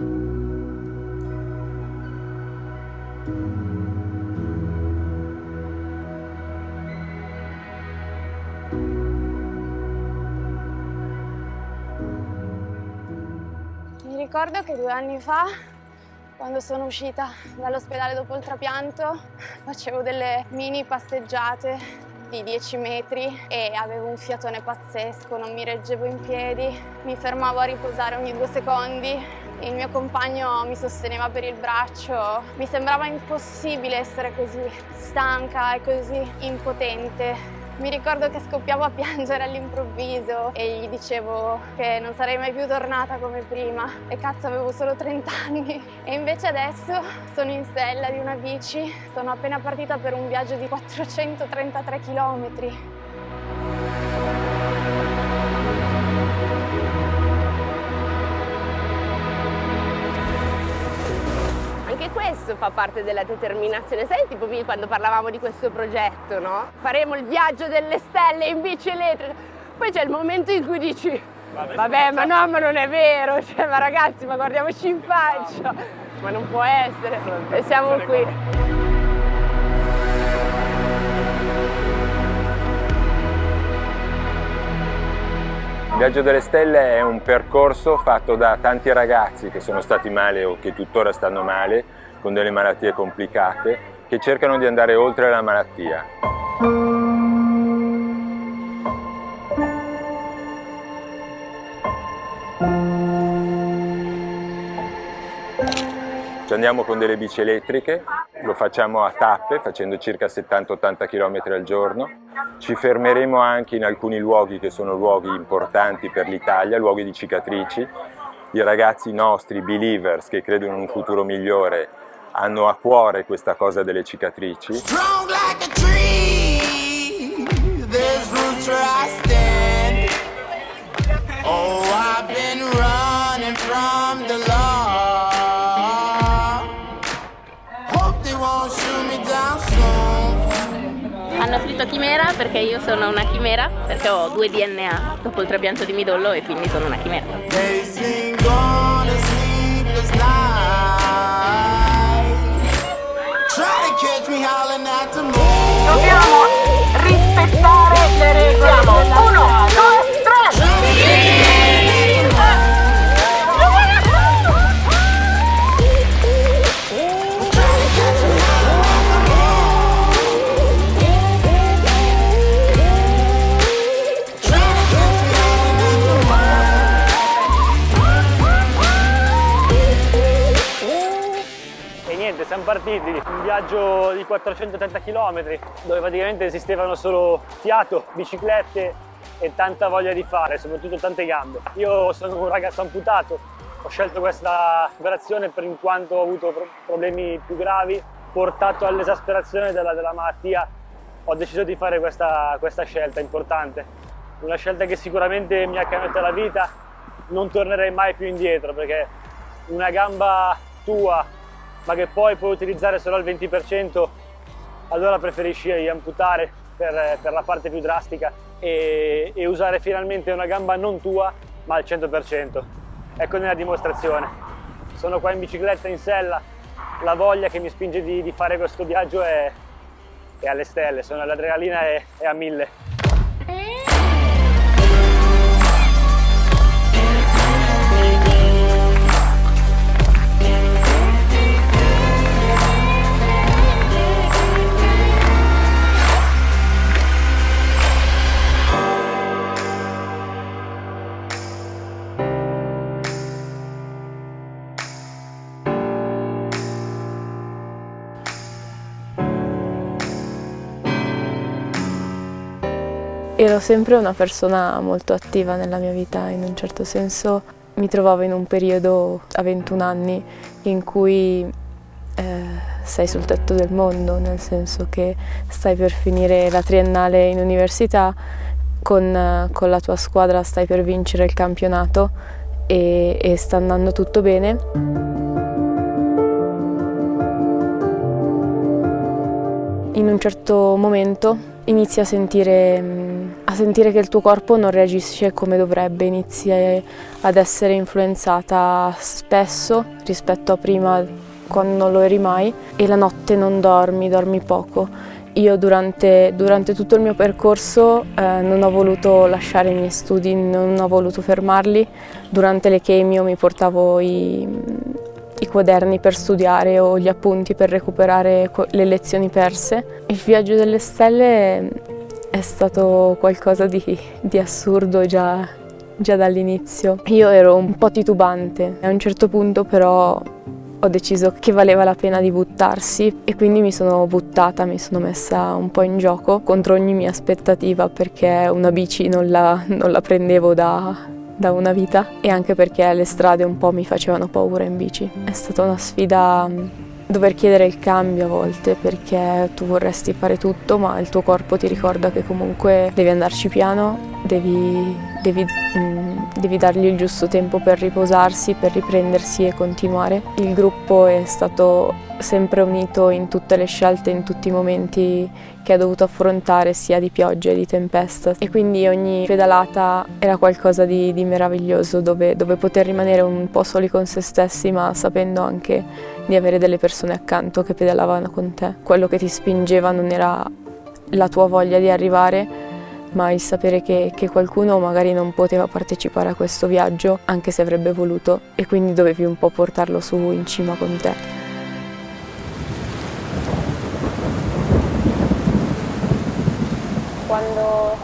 Mi ricordo che 2 anni fa, quando sono uscita dall'ospedale dopo il trapianto, facevo delle mini passeggiate di 10 metri e avevo un fiatone pazzesco, non mi reggevo in piedi, mi fermavo a riposare ogni 2 secondi, il mio compagno mi sosteneva per il braccio, mi sembrava impossibile essere così stanca e così impotente. Mi ricordo che scoppiavo a piangere all'improvviso e gli dicevo che non sarei mai più tornata come prima e cazzo avevo solo 30 anni e invece adesso sono in sella di una bici, sono appena partita per un viaggio di 433 chilometri. Anche questo fa parte della determinazione, sai tipo quando parlavamo di questo progetto, no? Faremo il viaggio delle stelle in bici elettrica, poi c'è il momento in cui dici vabbè ma no, ma non è vero, cioè, ma ragazzi, ma guardiamoci in faccia, ma non può essere, e siamo qui. Il Viaggio delle Stelle è un percorso fatto da tanti ragazzi che sono stati male o che tuttora stanno male, con delle malattie complicate, che cercano di andare oltre la malattia. Ci andiamo con delle bici elettriche, lo facciamo a tappe, facendo circa 70-80 km al giorno. Ci fermeremo anche in alcuni luoghi che sono luoghi importanti per l'Italia, luoghi di cicatrici. I ragazzi nostri, believers, che credono in un futuro migliore, hanno a cuore questa cosa delle cicatrici. Strong like a tree, there's roots where I stand. Oh, I've been running from the law. Hope they won't shoot me down soon. Hanno scritto chimera perché io sono una chimera, perché ho 2 DNA dopo il trapianto di midollo e quindi sono una chimera. Dobbiamo rispettare le regole. 1, 2, 3. Siamo partiti, un viaggio di 430 km dove praticamente esistevano solo fiato, biciclette e tanta voglia di fare, soprattutto tante gambe. Io sono un ragazzo amputato, ho scelto questa operazione per in quanto ho avuto problemi più gravi, portato all'esasperazione della malattia, ho deciso di fare questa scelta importante. Una scelta che sicuramente mi ha cambiato la vita, non tornerei mai più indietro perché una gamba tua ma che poi puoi utilizzare solo al 20%, allora preferisci amputare per la parte più drastica e usare finalmente una gamba non tua, ma al 100%. Ecco nella dimostrazione. Sono qua in bicicletta in sella, la voglia che mi spinge di fare questo viaggio è alle stelle, l'adrenalina è a 1000. Ero sempre una persona molto attiva nella mia vita, in un certo senso mi trovavo in un periodo a 21 anni in cui sei sul tetto del mondo, nel senso che stai per finire la triennale in università, con la tua squadra stai per vincere il campionato e sta andando tutto bene. In un certo momento inizi a sentire che il tuo corpo non reagisce come dovrebbe, inizi ad essere influenzata spesso rispetto a prima, quando non lo eri mai, e la notte non dormi poco. Io durante tutto il mio percorso non ho voluto lasciare i miei studi, non ho voluto fermarli. Durante le chemio mi portavo i quaderni per studiare o gli appunti per recuperare le lezioni perse. Il viaggio delle stelle è stato qualcosa di assurdo già dall'inizio. Io ero un po' titubante, a un certo punto però ho deciso che valeva la pena di buttarsi e quindi mi sono buttata, mi sono messa un po' in gioco contro ogni mia aspettativa, perché una bici non la prendevo da una vita, e anche perché le strade un po' mi facevano paura in bici. È stata una sfida dover chiedere il cambio a volte, perché tu vorresti fare tutto ma il tuo corpo ti ricorda che comunque devi andarci piano, devi dargli il giusto tempo per riposarsi, per riprendersi e continuare. Il gruppo è stato sempre unito in tutte le scelte, in tutti i momenti che ha dovuto affrontare, sia di pioggia e di tempesta, e quindi ogni pedalata era qualcosa di meraviglioso, dove poter rimanere un po' soli con se stessi, ma sapendo anche di avere delle persone accanto che pedalavano con te. Quello che ti spingeva non era la tua voglia di arrivare, ma il sapere che qualcuno magari non poteva partecipare a questo viaggio anche se avrebbe voluto, e quindi dovevi un po' portarlo su in cima con te. Quando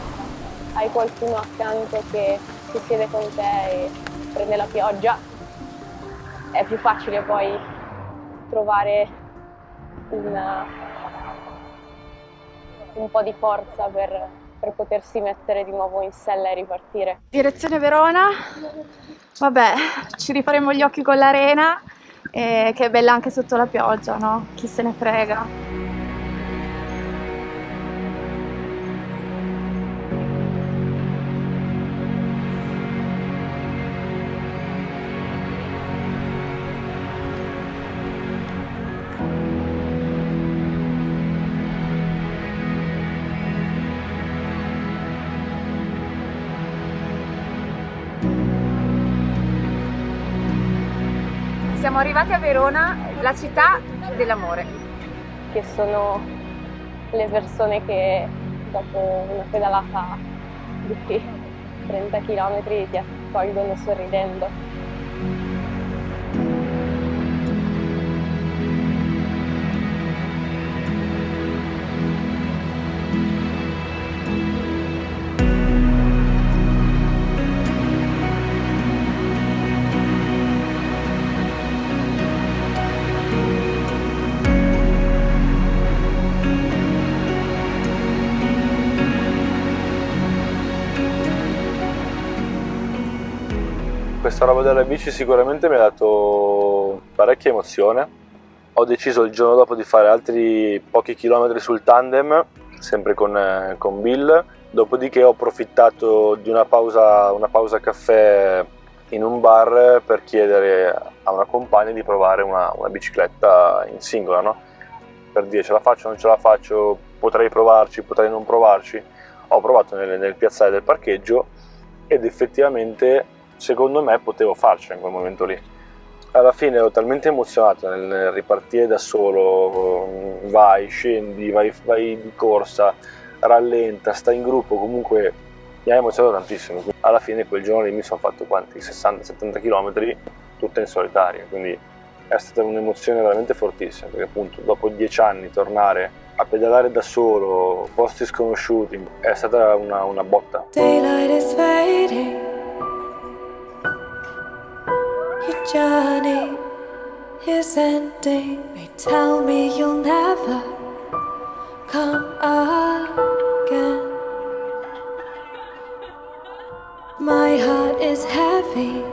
hai qualcuno accanto che si siede con te e prende la pioggia, è più facile poi trovare un po' di forza per potersi mettere di nuovo in sella e ripartire. Direzione Verona, vabbè, ci rifaremo gli occhi con l'arena, che è bella anche sotto la pioggia, no? Chi se ne frega. Siamo arrivati a Verona, la città dell'amore. Che sono le persone che dopo una pedalata di 30 km ti accolgono sorridendo. Questa roba della bici sicuramente mi ha dato parecchia emozione. Ho deciso il giorno dopo di fare altri pochi chilometri sul tandem, sempre con Bill, dopodiché ho approfittato di una pausa caffè in un bar per chiedere a una compagna di provare una bicicletta in singola, no? Per dire: ce la faccio, non ce la faccio, potrei provarci, potrei non provarci. Ho provato nel piazzale del parcheggio ed effettivamente secondo me potevo farcela in quel momento lì. Alla fine ero talmente emozionato nel ripartire da solo, vai, scendi, vai di corsa, rallenta, stai in gruppo, comunque mi ha emozionato tantissimo. Alla fine quel giorno lì mi sono fatto quanti? 60-70 km tutte in solitaria, quindi è stata un'emozione veramente fortissima, perché appunto dopo 10 anni tornare a pedalare da solo, posti sconosciuti, è stata una botta. Daylight is fading. Your journey is ending. They tell me you'll never come again. My heart is heavy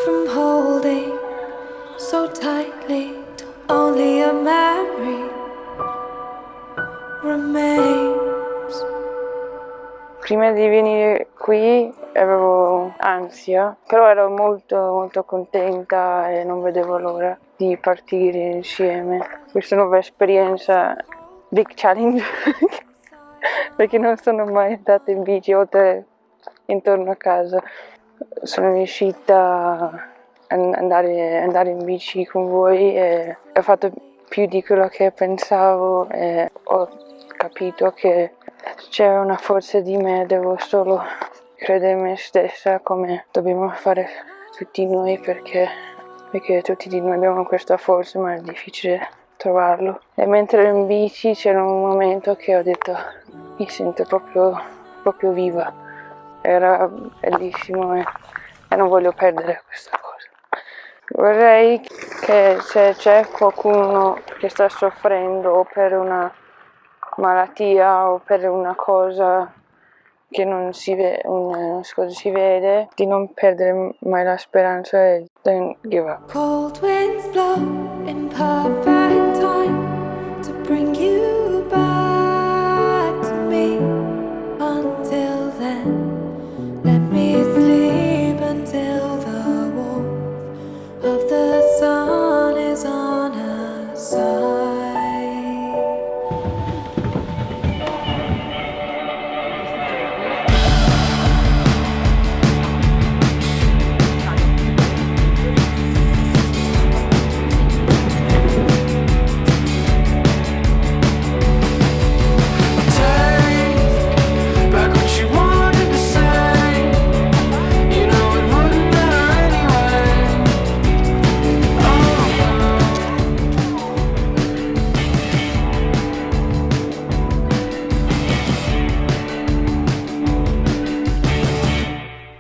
from holding so tightly till only a memory remains. Prima di venire qui avevo ansia, però ero molto molto contenta e non vedevo l'ora di partire insieme. Questa nuova esperienza big challenge perché non sono mai andata in bici oltre intorno a casa. Sono riuscita a andare in bici con voi e ho fatto più di quello che pensavo e ho capito che c'era una forza di me, devo solo credere in me stessa come dobbiamo fare tutti noi perché tutti di noi abbiamo questa forza ma è difficile trovarlo. E mentre ero in bici c'era un momento che ho detto mi sento proprio viva, era bellissimo e non voglio perdere questa cosa. Vorrei che se c'è qualcuno che sta soffrendo per una malattia o per una cosa che non si vede, di non perdere mai la speranza e don't give up. Cold winds blow in perfect time to bring you back to me. Until then, let me sleep until the warmth of the sun is on our side.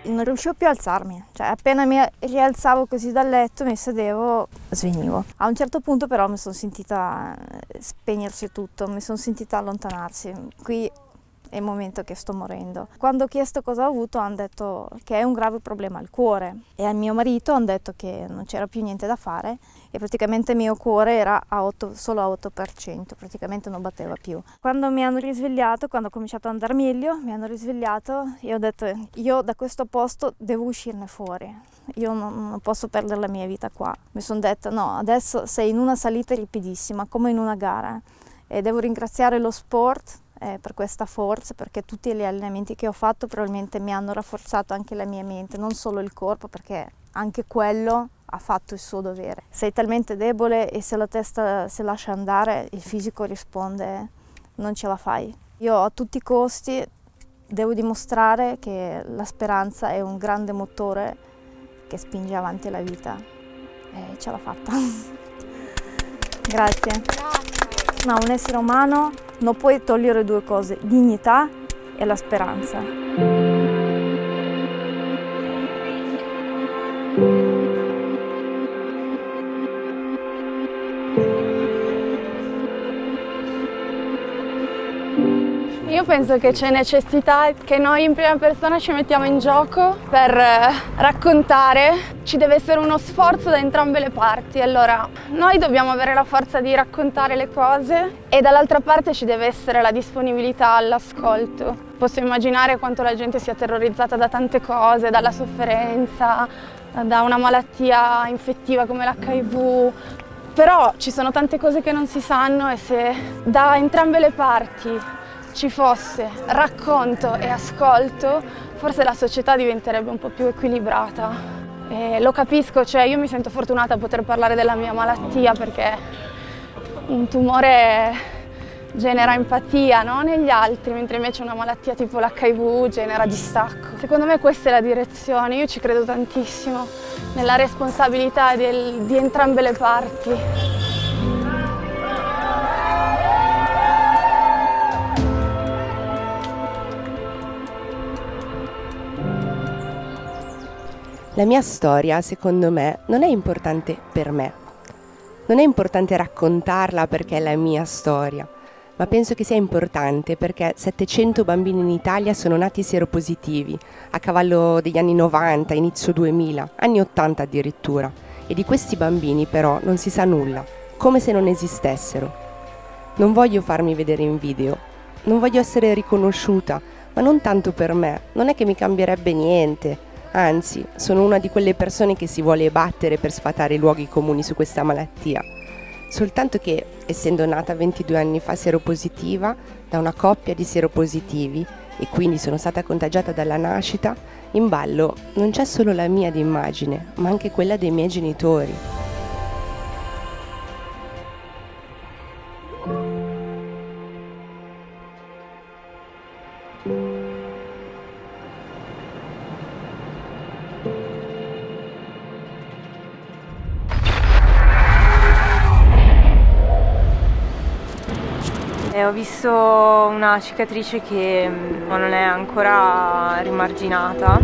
Non riuscivo più a alzarmi, cioè appena mi rialzavo così dal letto mi sedevo, svenivo. A un certo punto però mi sono sentita spegnersi tutto, mi sono sentita allontanarsi. Qui è il momento che sto morendo. Quando ho chiesto cosa ho avuto hanno detto che è un grave problema al cuore e al mio marito hanno detto che non c'era più niente da fare e praticamente il mio cuore era solo a 8%, praticamente non batteva più. Quando mi hanno risvegliato, quando ho cominciato ad andare meglio, mi hanno risvegliato e ho detto io da questo posto devo uscirne fuori, io non posso perdere la mia vita qua. Mi sono detta no, adesso sei in una salita ripidissima come in una gara e devo ringraziare lo sport per questa forza, perché tutti gli allenamenti che ho fatto probabilmente mi hanno rafforzato anche la mia mente, non solo il corpo, perché anche quello ha fatto il suo dovere. Sei talmente debole e se la testa si lascia andare, il fisico risponde, non ce la fai. Io a tutti i costi devo dimostrare che la speranza è un grande motore che spinge avanti la vita e ce l'ho fatta. Grazie. No, un essere umano non puoi togliere due cose, dignità e la speranza. Io penso che c'è necessità che noi in prima persona ci mettiamo in gioco per raccontare, ci deve essere uno sforzo da entrambe le parti, allora noi dobbiamo avere la forza di raccontare le cose e dall'altra parte ci deve essere la disponibilità all'ascolto. Posso immaginare quanto la gente sia terrorizzata da tante cose, dalla sofferenza, da una malattia infettiva come l'HIV, però ci sono tante cose che non si sanno e se da entrambe le parti ci fosse racconto e ascolto, forse la società diventerebbe un po' più equilibrata. E lo capisco, cioè io mi sento fortunata a poter parlare della mia malattia perché un tumore genera empatia, no? Negli altri, mentre invece una malattia tipo l'HIV genera distacco. Secondo me questa è la direzione, io ci credo tantissimo nella responsabilità di entrambe le parti. La mia storia, secondo me, non è importante per me. Non è importante raccontarla perché è la mia storia, ma penso che sia importante perché 700 bambini in Italia sono nati seropositivi a cavallo degli anni 90, inizio 2000, anni 80 addirittura, e di questi bambini però non si sa nulla, come se non esistessero. Non voglio farmi vedere in video, non voglio essere riconosciuta, ma non tanto per me, non è che mi cambierebbe niente. Anzi, sono una di quelle persone che si vuole battere per sfatare i luoghi comuni su questa malattia. soltanto che, essendo nata 22 anni fa seropositiva da una coppia di seropositivi e quindi sono stata contagiata dalla nascita, in ballo non c'è solo la mia di immagine, ma anche quella dei miei genitori. Ho visto una cicatrice che non è ancora rimarginata.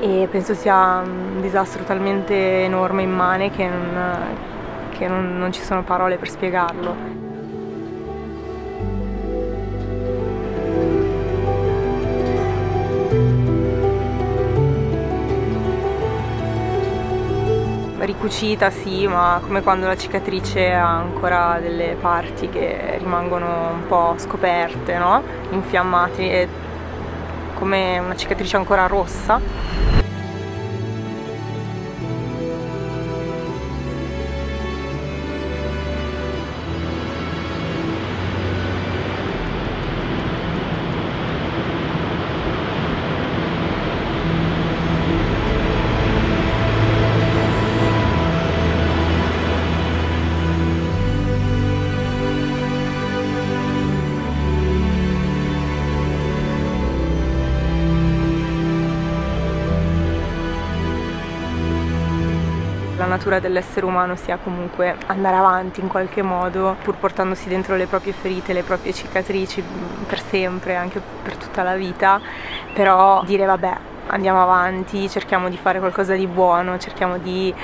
E penso sia un disastro talmente enorme, immane, che non ci sono parole per spiegarlo. Ricucita sì, ma come quando la cicatrice ha ancora delle parti che rimangono un po' scoperte, no? Infiammate, come una cicatrice ancora rossa. La natura dell'essere umano sia comunque andare avanti in qualche modo, pur portandosi dentro le proprie ferite, le proprie cicatrici per sempre, anche per tutta la vita, però dire vabbè, andiamo avanti, cerchiamo di fare qualcosa di buono, cerchiamo di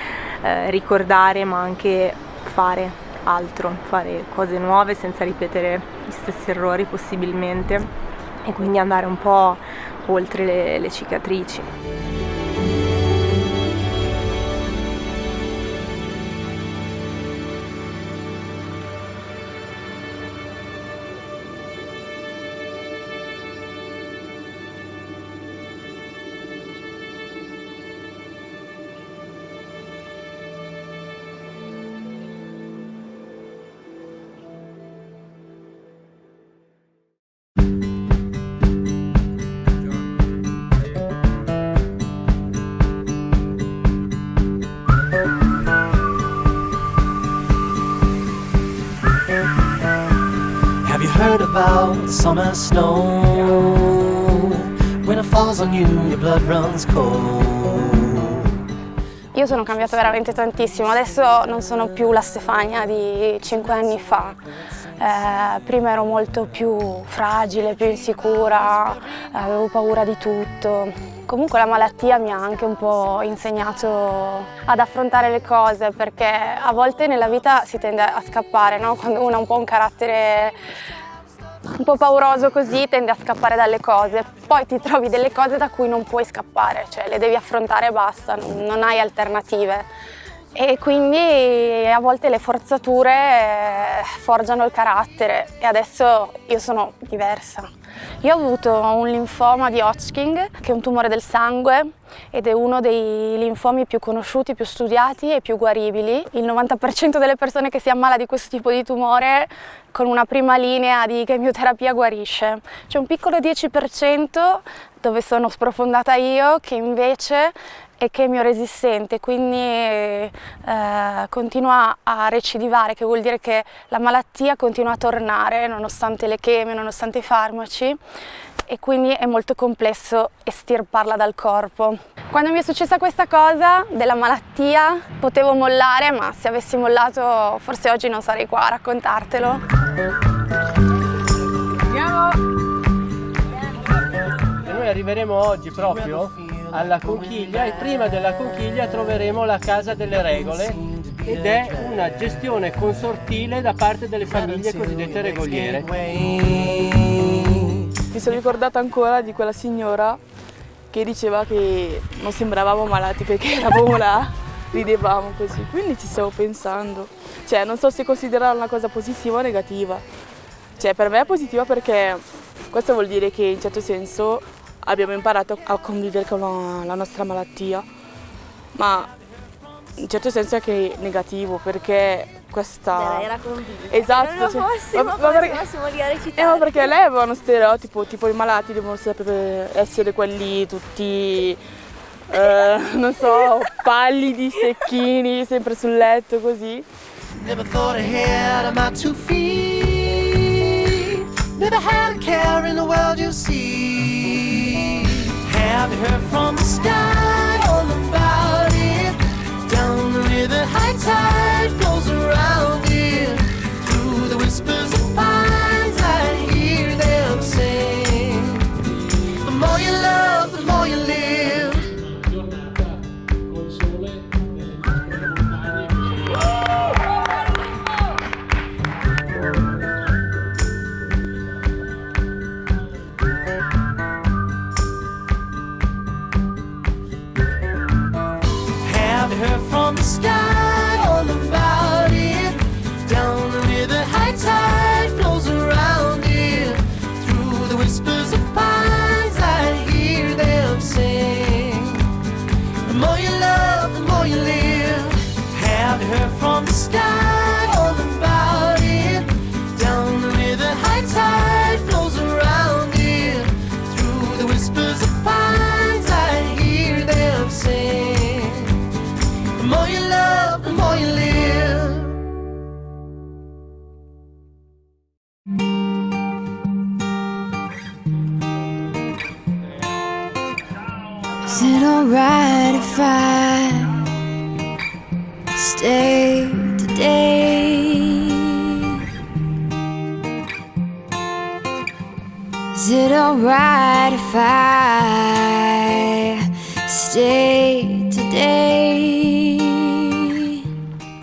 ricordare, ma anche fare altro, fare cose nuove senza ripetere gli stessi errori possibilmente, e quindi andare un po' oltre le cicatrici. Have you heard about summer snow? When it falls on you, your blood runs cold. Io sono cambiata veramente tantissimo, adesso non sono più la Stefania di 5 anni fa. Prima ero molto più fragile, più insicura, avevo paura di tutto. Comunque la malattia mi ha anche un po' insegnato ad affrontare le cose, perché a volte nella vita si tende a scappare, no? Quando uno ha un po' un carattere un po' pauroso così, tende a scappare dalle cose. Poi ti trovi delle cose da cui non puoi scappare, cioè le devi affrontare e basta, non hai alternative. E quindi a volte le forzature forgiano il carattere, e adesso io sono diversa. Io ho avuto un linfoma di Hodgkin, che è un tumore del sangue, ed è uno dei linfomi più conosciuti, più studiati e più guaribili. Il 90% delle persone che si ammala di questo tipo di tumore con una prima linea di chemioterapia guarisce. C'è un piccolo 10% dove sono sprofondata io, che invece è chemioresistente, quindi continua a recidivare, che vuol dire che la malattia continua a tornare nonostante le chemie, nonostante i farmaci, e quindi è molto complesso estirparla dal corpo. Quando mi è successa questa cosa della malattia potevo mollare, ma se avessi mollato forse oggi non sarei qua a raccontartelo. Andiamo! E noi arriveremo oggi proprio alla conchiglia, e prima della conchiglia troveremo la Casa delle Regole, ed è una gestione consortile da parte delle famiglie cosiddette regoliere. Mi sono ricordata ancora di quella signora che diceva che non sembravamo malati perché eravamo là, ridevamo così, quindi ci stavo pensando. Cioè, non so se considerarla una cosa positiva o negativa. Cioè, per me è positiva perché Questo vuol dire che in certo senso abbiamo imparato a convivere con la nostra malattia, ma in certo senso è anche negativo perché questa... Era convinta. Esatto. Non lo fossimo, possiamo lì a recitare. Ma perché lei aveva uno stereotipo, tipo i malati devono sempre essere quelli tutti, non so, pallidi, secchini, sempre sul letto così. Never thought ahead of my 2 feet. Never had a care in the world, you see. Have you heard from the sky all about it? Down the river, high tide flows around it. Through the whispers of pines, I hear them sing. The more you love, the more you live. Heard from the sky all about it. Down the river, high tide flows around it. Through the whispers of pines, I hear them sing. The more you love, the more you live. Have you heard from the sky all about it? Down the river, high tide flows around it. Through the whispers of pines, I hear them sing. The more you love, the more you live. Is it alright if I stay today? Is it alright if I stay today?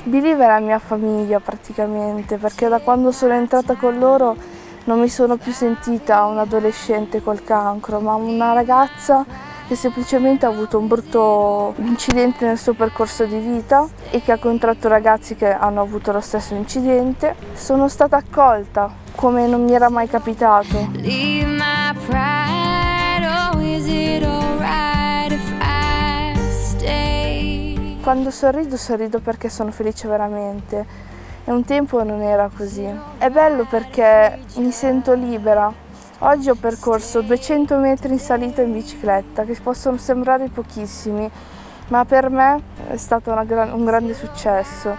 Billy è la mia famiglia praticamente, perché da quando sono entrata con loro non mi sono più sentita un adolescente col cancro, ma una ragazza che semplicemente ha avuto un brutto incidente nel suo percorso di vita e che ha contratto ragazzi che hanno avuto lo stesso incidente. Sono stata accolta come non mi era mai capitato. Leave my pride, oh, is it alright if I stay? Quando sorrido perché sono felice veramente e un tempo non era così. È bello perché mi sento libera. Oggi ho percorso 200 metri in salita in bicicletta, che possono sembrare pochissimi, ma per me è stato un grande successo,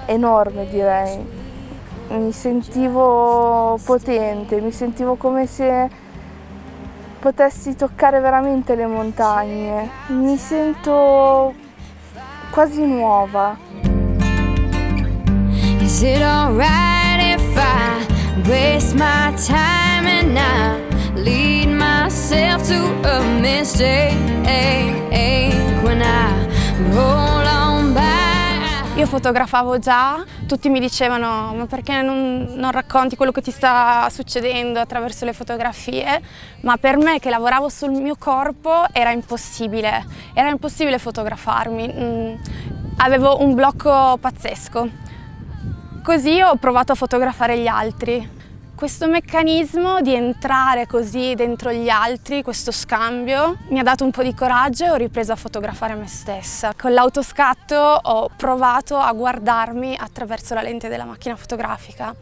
enorme direi. Mi sentivo potente, mi sentivo come se potessi toccare veramente le montagne. Mi sento quasi nuova. Is it alright if I waste my time and I lead myself to a mistake when I roll on by? Io fotografavo già, tutti mi dicevano ma perché non racconti quello che ti sta succedendo attraverso le fotografie, ma per me che lavoravo sul mio corpo era impossibile fotografarmi, avevo un blocco pazzesco. Così ho provato a fotografare gli altri. Questo meccanismo di entrare così dentro gli altri, questo scambio, mi ha dato un po' di coraggio e ho ripreso a fotografare me stessa. Con l'autoscatto ho provato a guardarmi attraverso la lente della macchina fotografica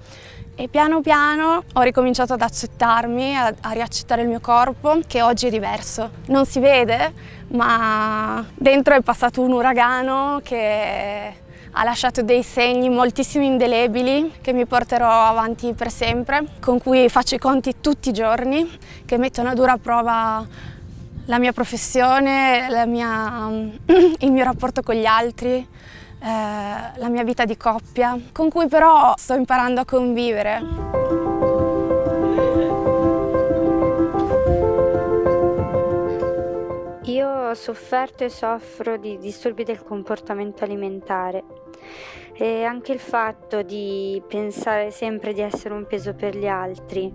e piano piano ho ricominciato ad accettarmi, a riaccettare il mio corpo, che oggi è diverso. Non si vede, ma dentro è passato un uragano che ha lasciato dei segni moltissimo indelebili che mi porterò avanti per sempre, con cui faccio i conti tutti i giorni, che mettono a dura prova la mia professione, il mio rapporto con gli altri, la mia vita di coppia, con cui però sto imparando a convivere. Io ho sofferto e soffro di disturbi del comportamento alimentare e anche il fatto di pensare sempre di essere un peso per gli altri.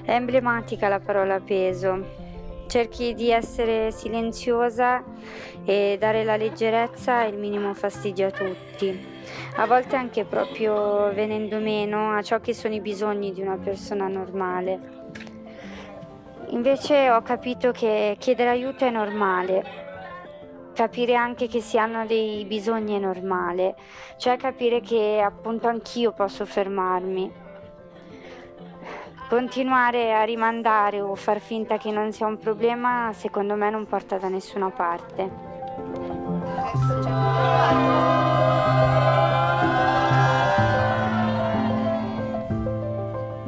È emblematica la parola peso. Cerchi di essere silenziosa e dare la leggerezza e il minimo fastidio a tutti, a volte anche proprio venendo meno a ciò che sono i bisogni di una persona normale. Invece ho capito che chiedere aiuto è normale, capire anche che si hanno dei bisogni è normale, cioè capire che appunto anch'io posso fermarmi. Continuare a rimandare o far finta che non sia un problema, secondo me non porta da nessuna parte.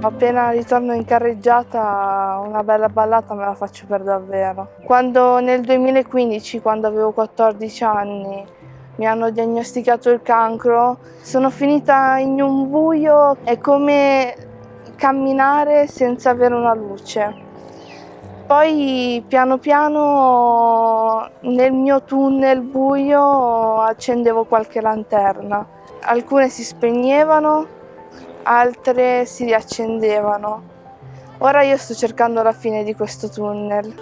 Appena ritorno in carreggiata una bella ballata me la faccio per davvero. Quando nel 2015, quando avevo 14 anni, mi hanno diagnosticato il cancro, sono finita in un buio, è come camminare senza avere una luce. Poi piano piano nel mio tunnel buio accendevo qualche lanterna. Alcune si spegnevano, altre si riaccendevano. Ora io sto cercando la fine di questo tunnel.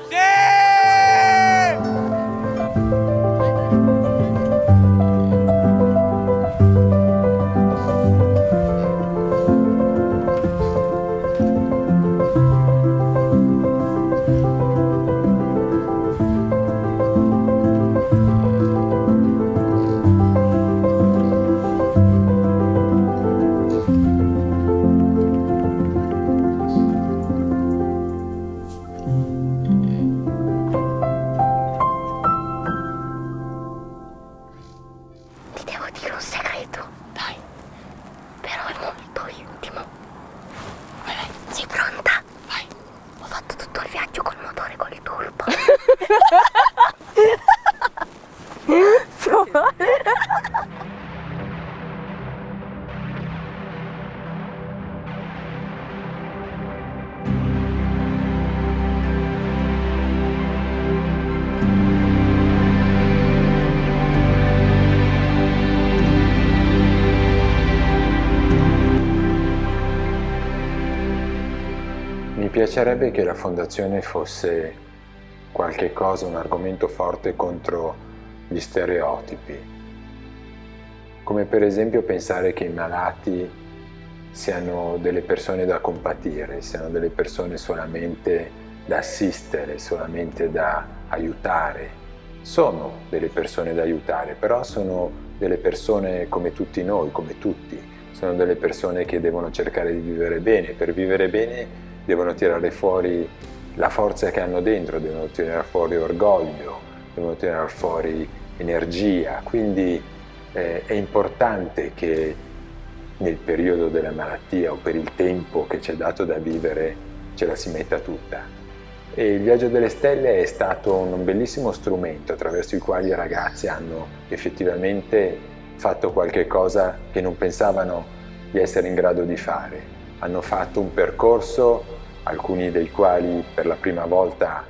Mi piacerebbe che la fondazione fosse qualche cosa, un argomento forte contro gli stereotipi, come per esempio pensare che i malati siano delle persone da compatire, siano delle persone solamente da assistere, solamente da aiutare. Sono delle persone da aiutare, però sono delle persone come tutti noi, come tutti. Sono delle persone che devono cercare di vivere bene. Per vivere bene devono tirare fuori la forza che hanno dentro, devono tirare fuori orgoglio, devono tirare fuori energia. Quindi è importante che nel periodo della malattia o per il tempo che ci è dato da vivere ce la si metta tutta. E il Viaggio delle Stelle è stato un bellissimo strumento attraverso il quale i ragazzi hanno effettivamente fatto qualche cosa che non pensavano di essere in grado di fare. Hanno fatto un percorso, alcuni dei quali per la prima volta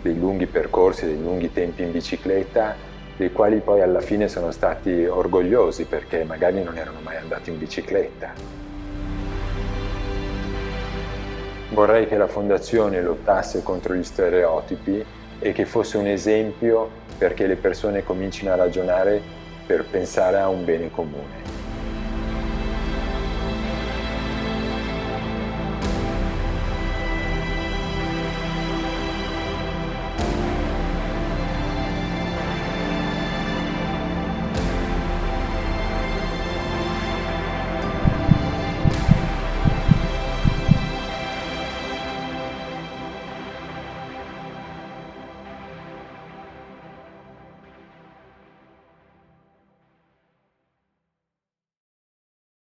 dei lunghi percorsi, dei lunghi tempi in bicicletta, dei quali poi alla fine sono stati orgogliosi perché magari non erano mai andati in bicicletta. Vorrei che la Fondazione lottasse contro gli stereotipi e che fosse un esempio perché le persone comincino a ragionare per pensare a un bene comune.